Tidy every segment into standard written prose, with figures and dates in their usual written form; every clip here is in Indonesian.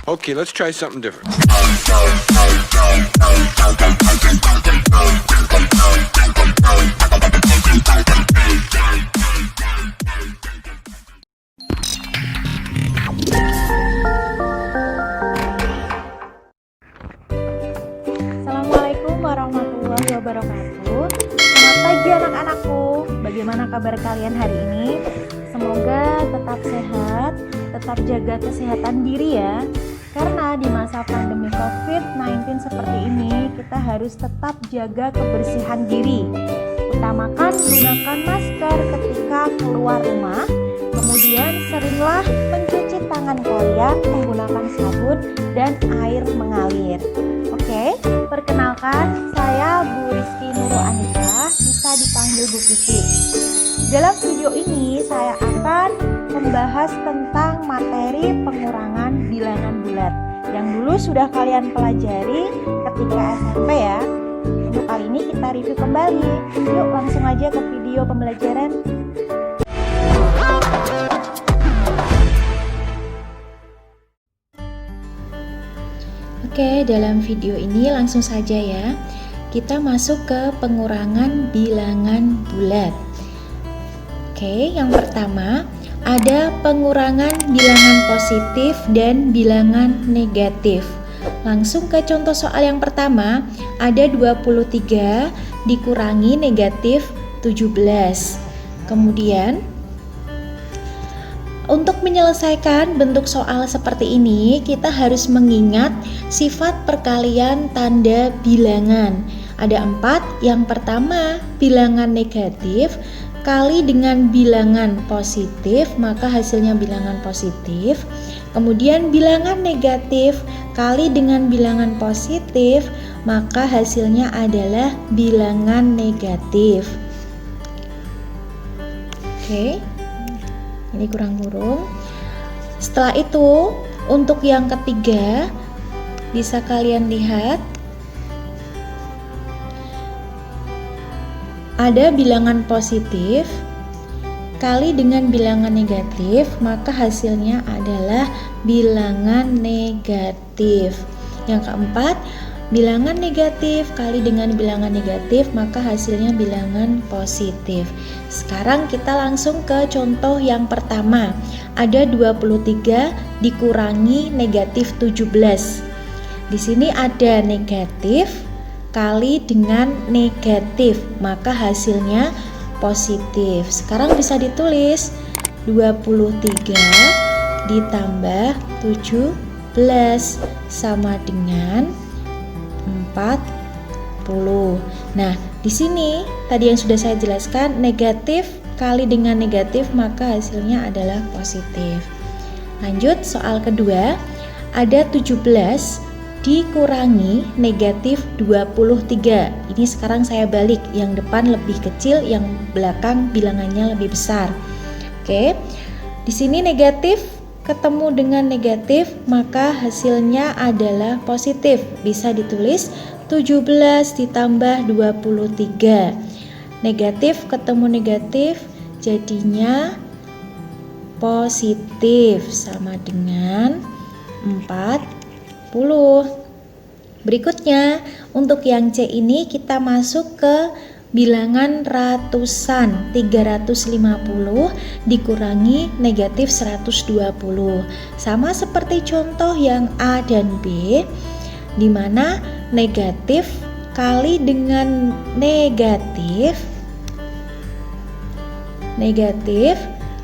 Okay, let's try something different. Assalamualaikum warahmatullahi wabarakatuh. Selamat pagi anak-anakku. Bagaimana kabar kalian hari ini? Semoga tetap sehat, tetap jaga kesehatan diri ya. Karena di masa pandemi COVID-19 seperti ini, kita harus tetap jaga kebersihan diri. Utamakan gunakan masker ketika keluar rumah. Kemudian seringlah mencuci tangan kalian menggunakan sabun dan air mengalir. Oke, perkenalkan saya Bu Rizky Nurul Anita, bisa dipanggil Bu Kiki. Dalam video ini saya akan membahas tentang materi pengurangan bilangan bulat yang dulu sudah kalian pelajari ketika SMP ya. Untuk kali ini kita review kembali. Yuk langsung aja ke video pembelajaran. Oke, dalam video ini langsung saja ya. Kita masuk ke pengurangan bilangan bulat. Oke, yang pertama ada pengurangan bilangan positif dan bilangan negatif. Langsung ke contoh soal yang pertama, ada 23 dikurangi negatif 17. Kemudian untuk menyelesaikan bentuk soal seperti ini, kita harus mengingat sifat perkalian tanda bilangan. Ada 4. Yang pertama, bilangan negatif kali dengan bilangan positif, maka hasilnya bilangan positif. Kemudian bilangan negatif kali dengan bilangan positif, maka hasilnya adalah bilangan negatif. Oke. Ini kurang-kurung. Setelah itu, untuk yang ketiga, bisa kalian lihat ada bilangan positif kali dengan bilangan negatif, maka hasilnya adalah bilangan negatif. Yang keempat, bilangan negatif kali dengan bilangan negatif, maka hasilnya bilangan positif. Sekarang kita langsung ke contoh yang pertama. Ada 23 dikurangi negatif 17. Di sini ada negatif kali dengan negatif, maka hasilnya positif. Sekarang bisa ditulis 23 ditambah 17 sama dengan 40. Nah, di sini tadi yang sudah saya jelaskan, negatif kali dengan negatif maka hasilnya adalah positif. Lanjut soal kedua, ada 17 dikurangi negatif 23. Ini sekarang saya balik, yang depan lebih kecil, yang belakang bilangannya lebih besar. Oke. Di sini negatif ketemu dengan negatif, maka hasilnya adalah positif. Bisa ditulis 17 ditambah 23. Negatif ketemu negatif jadinya positif sama dengan 40. Berikutnya, untuk yang C ini kita masuk ke bilangan ratusan. 350 dikurangi negatif 120. Sama seperti contoh yang A dan B, di mana negatif kali dengan negatif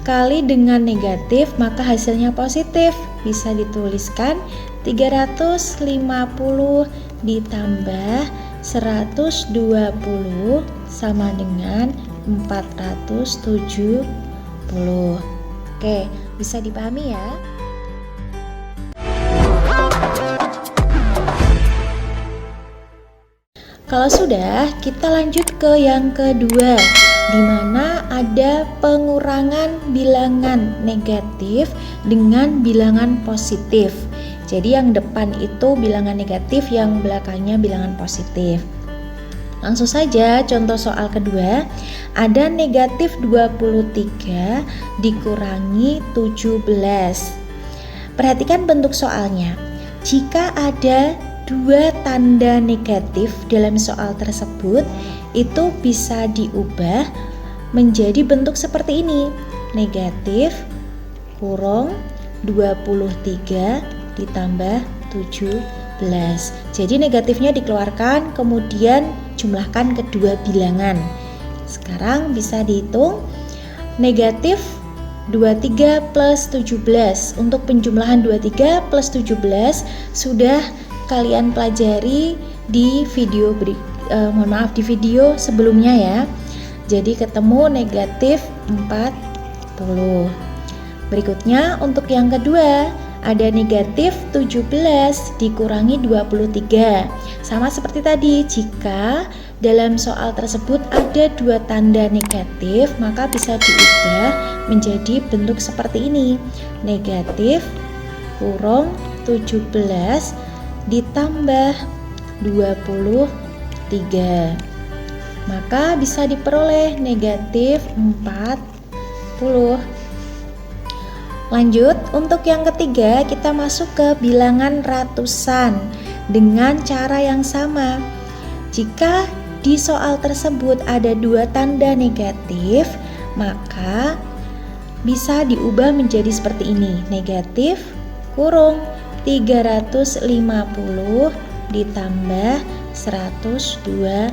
kali dengan negatif, maka hasilnya positif. Bisa dituliskan 350 ditambah 120 sama dengan 470. Oke, bisa dipahami ya? Kalau sudah, kita lanjut ke yang kedua, di mana ada pengurangan bilangan negatif dengan bilangan positif. Jadi yang depan itu bilangan negatif, yang belakangnya bilangan positif. Langsung saja contoh soal kedua, ada negatif 23 dikurangi 17. Perhatikan bentuk soalnya. Jika ada dua tanda negatif dalam soal tersebut, itu bisa diubah menjadi bentuk seperti ini. Negatif kurung 23 ditambah 17. Jadi negatifnya dikeluarkan, kemudian jumlahkan kedua bilangan. Sekarang bisa dihitung negatif 23 plus 17. Untuk penjumlahan 23 plus 17 sudah kalian pelajari di video di video sebelumnya ya. Jadi ketemu negatif 40. Berikutnya untuk yang kedua ada negatif 17 dikurangi 23. Sama seperti tadi, jika dalam soal tersebut ada dua tanda negatif, maka bisa diubah menjadi bentuk seperti ini. Negatif kurung 17 ditambah 23. Maka bisa diperoleh negatif 40. Lanjut, untuk yang ketiga kita masuk ke bilangan ratusan dengan cara yang sama. Jika di soal tersebut ada dua tanda negatif, maka bisa diubah menjadi seperti ini. Negatif kurung 350 ditambah 120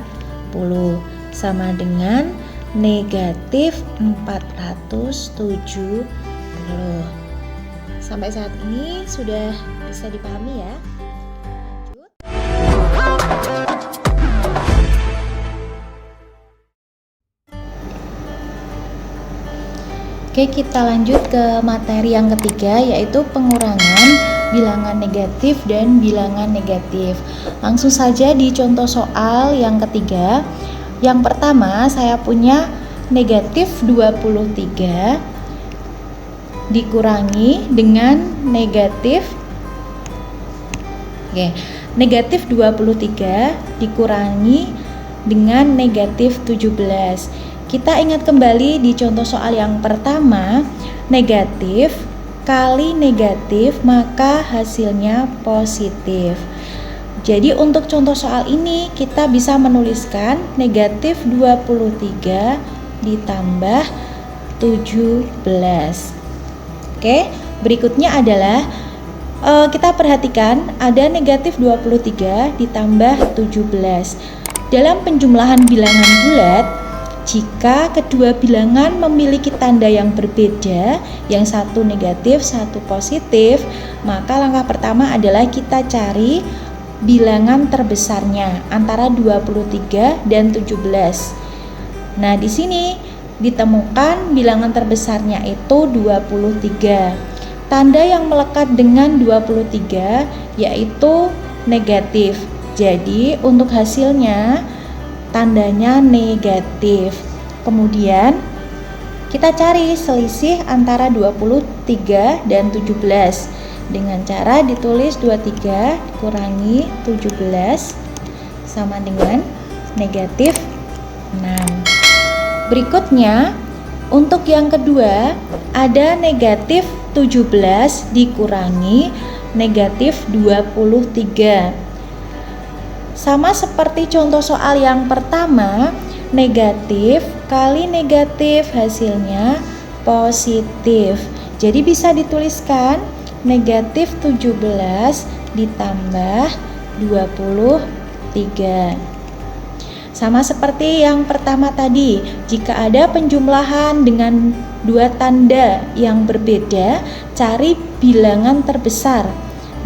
sama dengan negatif 470. Sampai saat ini sudah bisa dipahami ya. Oke, kita lanjut ke materi yang ketiga, yaitu pengurangan bilangan negatif dan bilangan negatif. Langsung saja di contoh soal yang ketiga. Yang pertama, saya punya negatif 23 dikurangi dengan negatif negatif 23 dikurangi dengan negatif 17. Kita ingat kembali di contoh soal yang pertama, negatif kali negatif maka hasilnya positif. Jadi untuk contoh soal ini kita bisa menuliskan negatif 23 ditambah 17. Oke, berikutnya adalah kita perhatikan ada negatif 23 ditambah 17. Dalam penjumlahan bilangan bulat, jika kedua bilangan memiliki tanda yang berbeda, yang satu negatif, satu positif, maka langkah pertama adalah kita cari bilangan terbesarnya antara 23 dan 17. Nah, di sini ditemukan bilangan terbesarnya itu 23. Tanda yang melekat dengan 23 yaitu negatif. Jadi untuk hasilnya tandanya negatif. Kemudian kita cari selisih antara 23 dan 17 dengan cara ditulis 23 dikurangi 17 sama dengan negatif 6. Berikutnya untuk yang kedua ada negatif 17 dikurangi negatif 23. Sama seperti contoh soal yang pertama, negatif kali negatif hasilnya positif. Jadi bisa dituliskan negatif 17 ditambah 23. Sama seperti yang pertama tadi, jika ada penjumlahan dengan dua tanda yang berbeda, cari bilangan terbesar.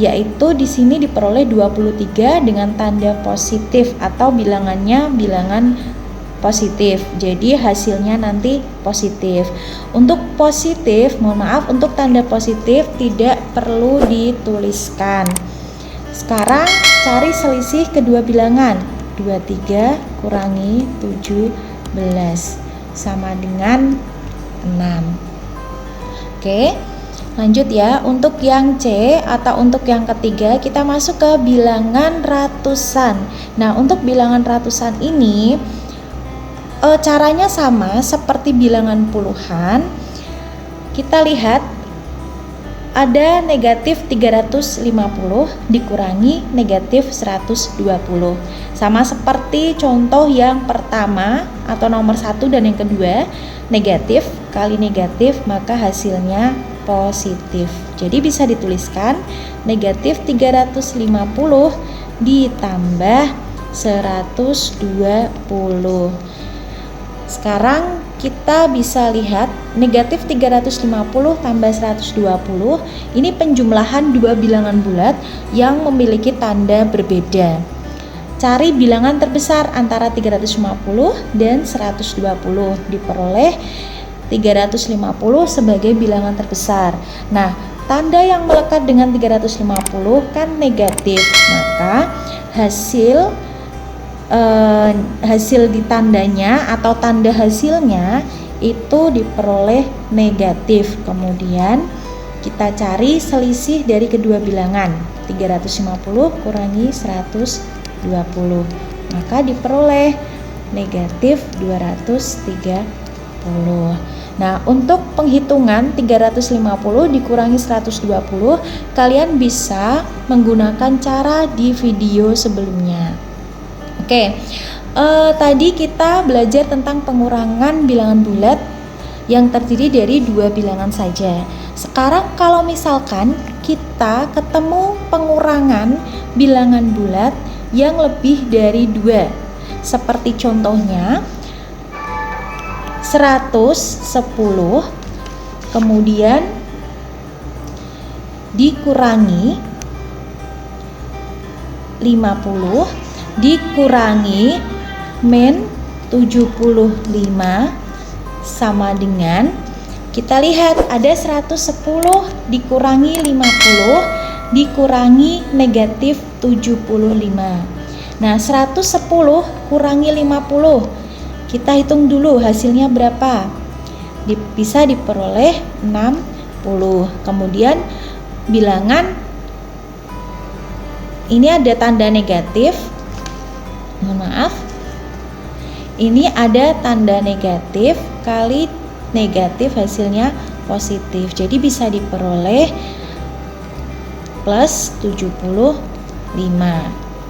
Yaitu di sini diperoleh 23 dengan tanda positif atau bilangannya bilangan positif. Jadi hasilnya nanti positif. Untuk positif, untuk tanda positif tidak perlu dituliskan. Sekarang cari selisih kedua bilangan. 23 kurangi 17 sama dengan 6. Oke. Lanjut ya, untuk yang C atau untuk yang ketiga kita masuk ke bilangan ratusan. Nah, untuk bilangan ratusan ini caranya sama seperti bilangan puluhan. Kita lihat ada negatif 350 dikurangi negatif 120. Sama seperti contoh yang pertama atau nomor 1 dan yang kedua, negatif kali negatif maka hasilnya positif. Jadi bisa dituliskan negatif 350 ditambah 120. Sekarang kita bisa lihat negatif 350 tambah 120 ini penjumlahan dua bilangan bulat yang memiliki tanda berbeda. Cari bilangan terbesar antara 350 dan 120. Diperoleh 350 sebagai bilangan terbesar. Nah, tanda yang melekat dengan 350 kan negatif, maka hasil di tandanya atau tanda hasilnya itu diperoleh negatif. Kemudian kita cari selisih dari kedua bilangan, 350 kurangi 120, maka diperoleh negatif 230. Nah, untuk penghitungan 350 dikurangi 120 kalian bisa menggunakan cara di video sebelumnya. Oke, tadi kita belajar tentang pengurangan bilangan bulat yang terdiri dari dua bilangan saja. Sekarang kalau misalkan kita ketemu pengurangan bilangan bulat yang lebih dari dua, seperti contohnya 110 kemudian dikurangi 50 dikurangi min 75 sama dengan, kita lihat ada 110 dikurangi 50 dikurangi negatif 75. Nah, 110 kurangi 50, kita hitung dulu hasilnya berapa. Bisa diperoleh 60. Kemudian bilangan ini ada tanda negatif, mohon maaf, ini ada tanda negatif kali negatif hasilnya positif, jadi bisa diperoleh plus 75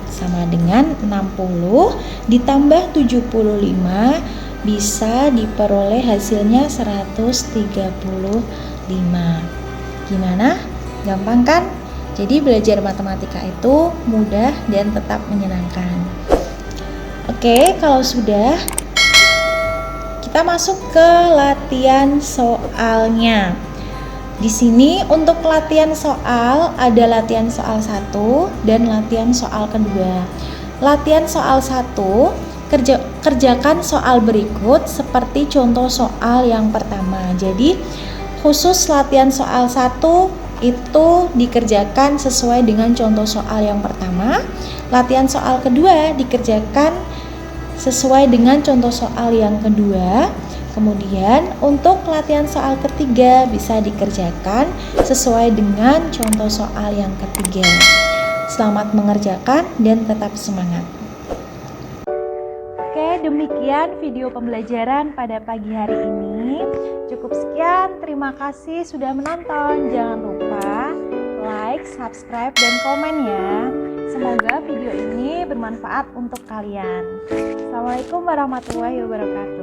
sama dengan 60 ditambah 75 bisa diperoleh hasilnya 135. Gimana? Gampang kan? Jadi belajar matematika itu mudah dan tetap menyenangkan. Oke, kalau sudah, kita masuk ke latihan soalnya. Di sini untuk latihan soal ada latihan soal 1 dan latihan soal kedua. Latihan soal 1, kerjakan soal berikut seperti contoh soal yang pertama. Jadi khusus latihan soal 1 itu dikerjakan sesuai dengan contoh soal yang pertama. Latihan soal kedua dikerjakan sesuai dengan contoh soal yang kedua. Kemudian untuk latihan soal ketiga bisa dikerjakan sesuai dengan contoh soal yang ketiga. Selamat mengerjakan dan tetap semangat. Oke, demikian video pembelajaran pada pagi hari ini. Cukup sekian, terima kasih sudah menonton. Jangan lupa like, subscribe, dan komen ya. Semoga video ini bermanfaat untuk kalian. Assalamualaikum warahmatullahi wabarakatuh.